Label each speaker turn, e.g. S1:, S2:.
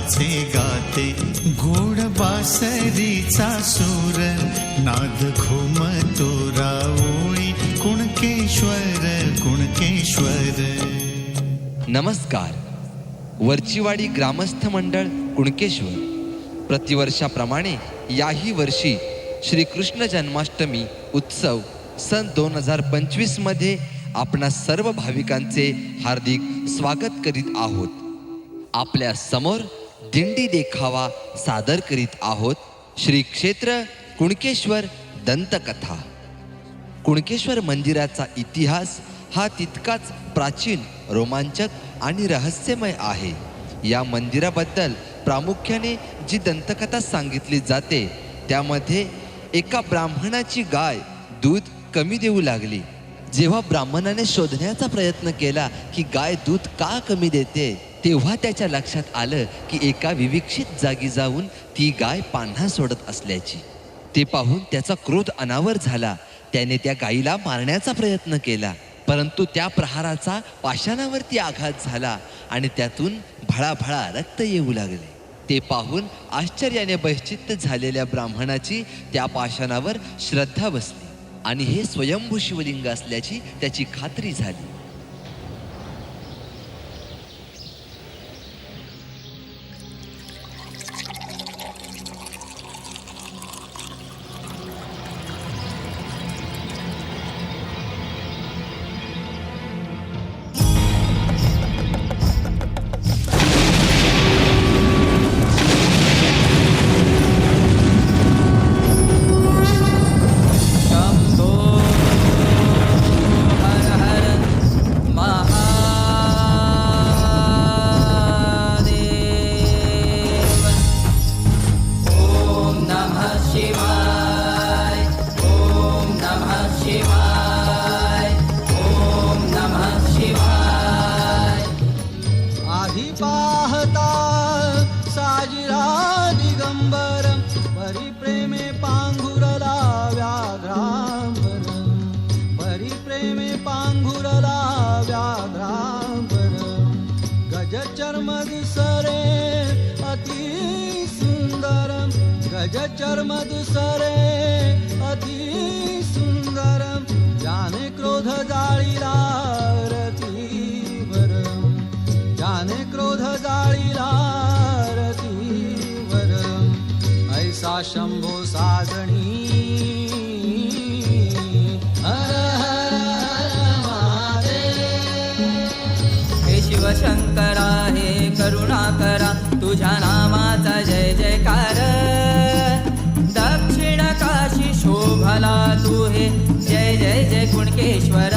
S1: नाचे गाते गोड बासरीचा सूर नाद घुमतो राऊळी कुणकेश्वर कुणकेश्वर.
S2: नमस्कार. वरचीवाडी ग्रामस्थ मंडळ कुणकेश्वर प्रतिवर्षाप्रमाणे याही वर्षी श्रीकृष्ण जन्माष्टमी उत्सव सन 2025 मध्ये आपणा सर्व भाविकांचे हार्दिक स्वागत करीत आहोत. आपल्या समोर दिंडी देखावा सादर करीत आहोत. श्री क्षेत्र कुणकेश्वर दंतकथा. कुणकेश्वर मंदिराचा इतिहास हा तितकाच प्राचीन, रोमांचक आणि रहस्यमय आहे. या मंदिराबद्दल प्रामुख्याने जी दंतकथा सांगितली जाते त्यामध्ये एका ब्राह्मणाची गाय दूध कमी देऊ लागली. जेव्हा ब्राह्मणाने शोधण्याचा प्रयत्न केला की गाय दूध का कमी देते, तेव्हा त्याच्या लक्षात आलं की एका विविक्षित जागी जाऊन ती गाय पान्हा सोडत असल्याची. ते पाहून त्याचा क्रोध अनावर झाला. त्याने त्या गायीला मारण्याचा प्रयत्न केला, परंतु त्या प्रहाराचा पाषाणावरती आघात झाला आणि त्यातून भळाभळा रक्त येऊ लागले. ते पाहून आश्चर्याने बहिश्चित्त झालेल्या ब्राह्मणाची त्या पाषाणावर श्रद्धा बसली आणि हे स्वयंभू शिवलिंग असल्याची त्याची खात्री झाली.
S3: गजचर्मदुसरे अति सुंदरम जाने क्रोध जाळीला रतीवरम जाने क्रोध जाळीला रतीवरम ऐसा शंभो साजणी हर हर हर महादेव.
S4: हे शिवशंकरा हे करुणाकरा तुझ्या नामाचा जय जयकार. दक्षिण काशी शोभला तू हे जय जय जय कुणकेश्वर